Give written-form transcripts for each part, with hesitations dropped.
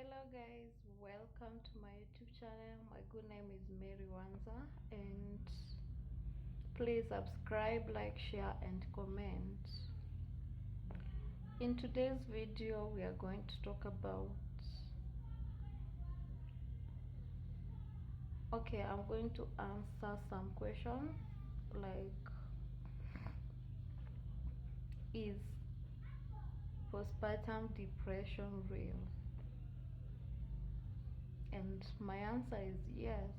Hello guys, welcome to my YouTube channel. My good name is Mary Wanza, and please subscribe, like, share and comment. In today's video we are going to talk about I'm going to answer some questions like, is postpartum depression real? And my answer is yes.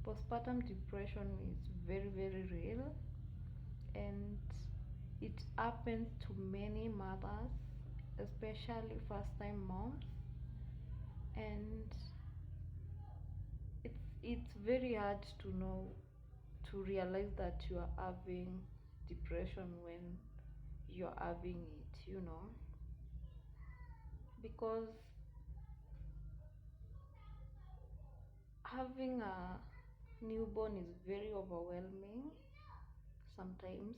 Postpartum depression is very real, and it happens to many mothers, especially first time moms. And it's very hard to know, to realize that you are having depression when you're having it, because having a newborn is very overwhelming sometimes,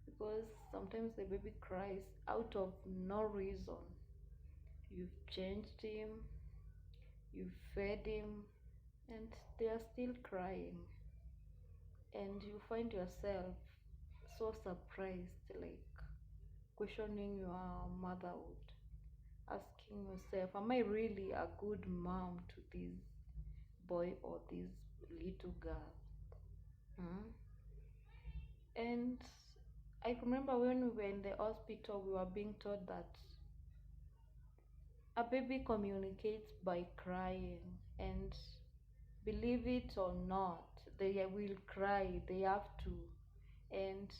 because sometimes the baby cries out of no reason. You've changed him, you've fed him, and they are still crying, and you find yourself so surprised, like questioning your motherhood, asking yourself, am I really a good mom to this boy or this little girl? Hmm? And I remember when we were in the hospital, we were being told that a baby communicates by crying, and believe it or not, they will cry, they have to. And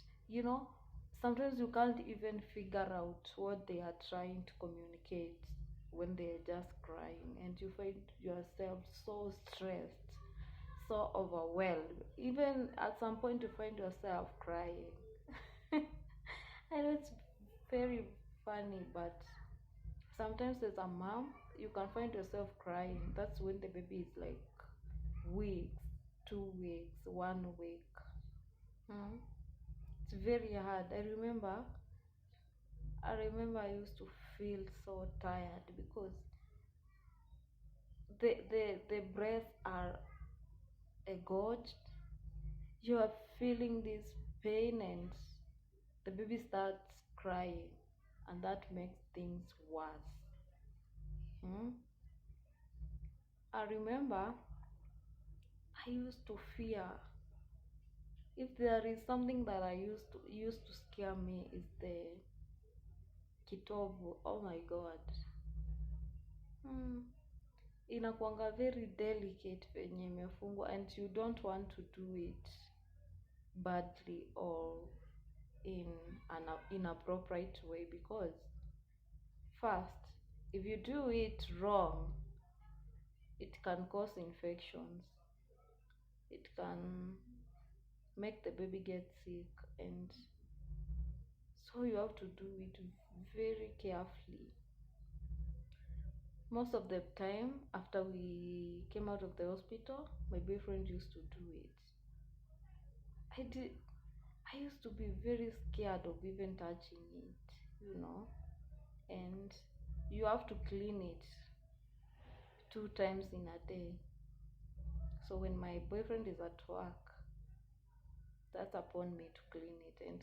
sometimes you can't even figure out what they are trying to communicate when they're just crying, and you find yourself so stressed, so overwhelmed. Even at some point you find yourself crying. I know it's very funny, but sometimes as a mom you can find yourself crying. That's when the baby is like weeks, 2 weeks, 1 week. Hmm? It's very hard. I remember I used to feel so tired because the breaths are engorged. You are feeling this pain, and the baby starts crying, and that makes things worse. Hmm? I remember I used to fear, if there is something that I used to scare me, is the kitovu. Oh my god. Hmm. Inakuanga very delicate venye imefungwa, and you don't want to do it badly or in an inappropriate way, because first, if you do it wrong, it can cause infections, it can make the baby get sick, and so you have to do it very carefully. Most of the time, after we came out of the hospital, my boyfriend used to do it. I did. I used to be very scared of even touching it. And you have to clean it 2 times in a day. So when my boyfriend is at work, that's upon me to clean it. And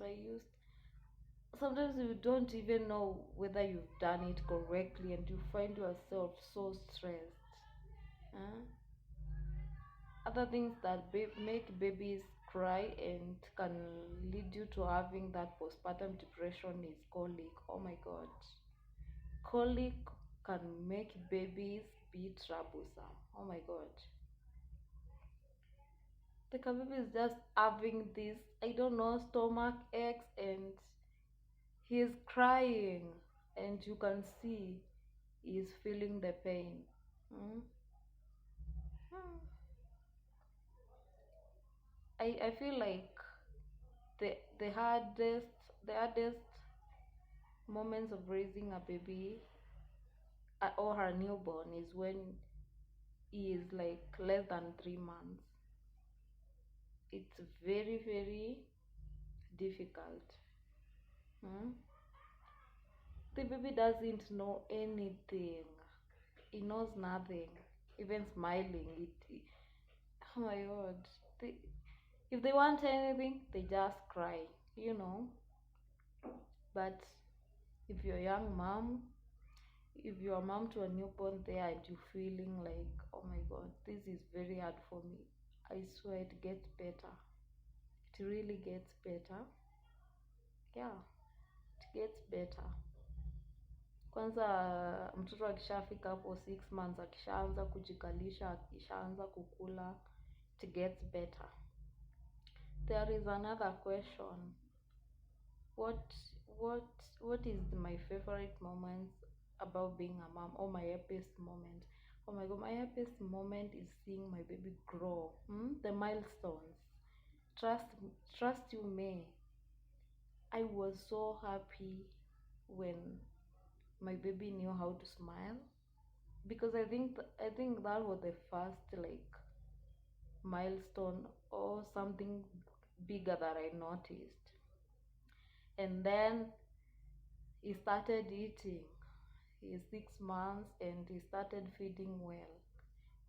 sometimes you don't even know whether you've done it correctly, and you find yourself so stressed. Huh? Other things that make babies cry and can lead you to having that postpartum depression is colic. Oh my god. Colic can make babies be troublesome. Oh my god. The baby is just having this, I don't know, stomach aches, and he's crying, and you can see he's feeling the pain. Hmm? Hmm. I feel like the hardest moments of raising a baby or her newborn is when he is like less than 3 months. It's very difficult. Hmm? The baby doesn't know anything. he knows nothing. Even smiling, oh my god. They, if they want anything, they just cry, you know. But if you're a young mom, if you're a mom to a newborn there and you're feeling like, oh my god, this is very hard for me, I swear it gets better. It really gets better. Yeah, it gets better. Kwanza mtoto akishafika hapo 6 months, akishaanza kujikalisha, akishaanza kukula, it gets better. There is another question. what what what is my favorite moments about being a mom, or my happiest moment? Oh my god, my happiest moment is seeing my baby grow. The milestones. Trust you me, I was so happy when my baby knew how to smile, because I think that was the first like milestone or something bigger that I noticed. And then he started eating. He's 6 months and he started feeding well.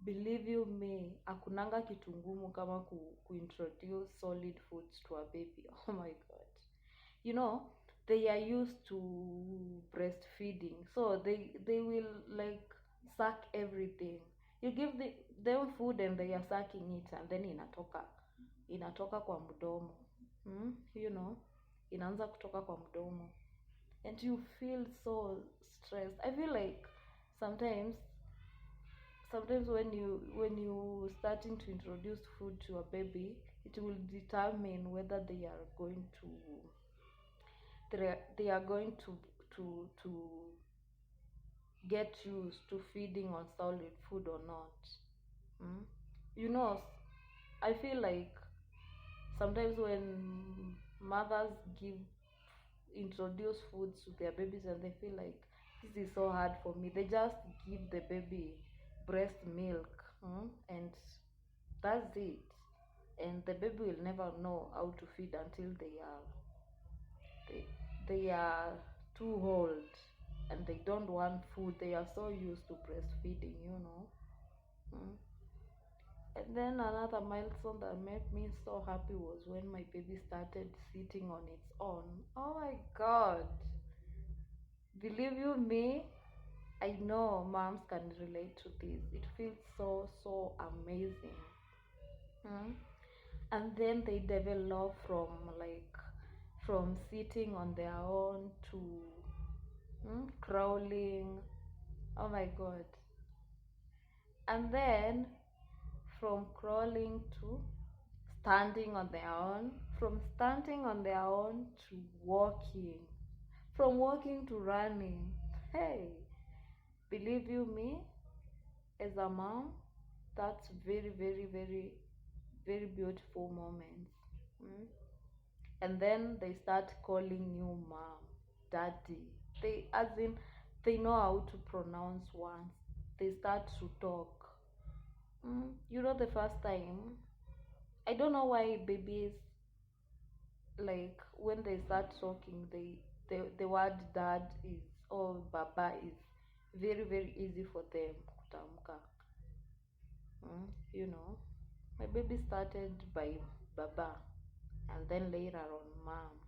Believe you me, akunanga kitu ngumu kama kuintroduce solid foods to a baby. Oh my god. You know, they are used to breastfeeding, so they will like suck everything. You give them food and they are sucking it, and then inatoka kwa mdomo. You know, inaanza kutoka kwa mdomo, and you feel so stressed. I feel like sometimes sometimes when you starting to introduce food to a baby, it will determine whether they are going to get used to feeding on solid food or not. mm? You know, I feel like sometimes when mothers give introduce foods to their babies and they feel like this is so hard for me, they just give the baby breast milk, and that's it. And the baby will never know how to feed until they, they are too old and they don't want food. They are so used to breastfeeding, you know. Mm. And then another milestone that made me so happy was when my baby started sitting on its own. Oh my god. Believe you me, I know moms can relate to this. It feels so, so amazing. Mm. And then they develop from sitting on their own to crawling. Oh my god. And then from crawling to standing on their own, from standing on their own to walking, from walking to running. Hey, believe you me, as a mom, that's very, very, very, very beautiful moments. Mm? And then they start calling you mom, daddy. They know how to pronounce words. They start to talk. You know, the first time, I don't know why babies, like when they start talking, the word dad is or baba is very, very easy for them kutamka. You know, my baby started by baba, and then later on mom.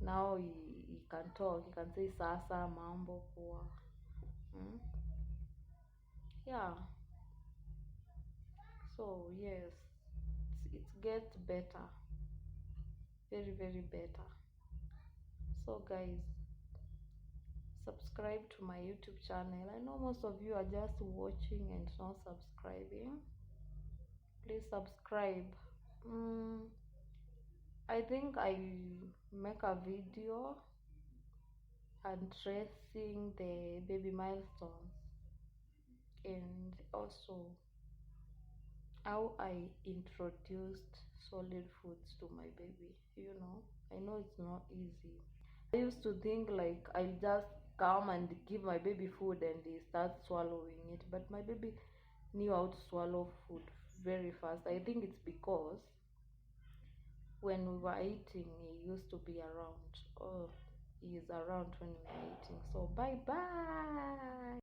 Now he can talk. He can say sasa, mambo, poa. Mm? Yeah. So yes, it gets better, very, very better. So guys, subscribe to my YouTube channel. I know most of you are just watching and not subscribing. Please subscribe. I think I make a video addressing the baby milestones, and also how I introduced solid foods to my baby. You know, I know it's not easy. I used to think like I'll just come and give my baby food and he starts swallowing it, but my baby knew how to swallow food very fast. I think it's because when we were eating, he used to be around. Oh, he is around when we were eating. So bye bye.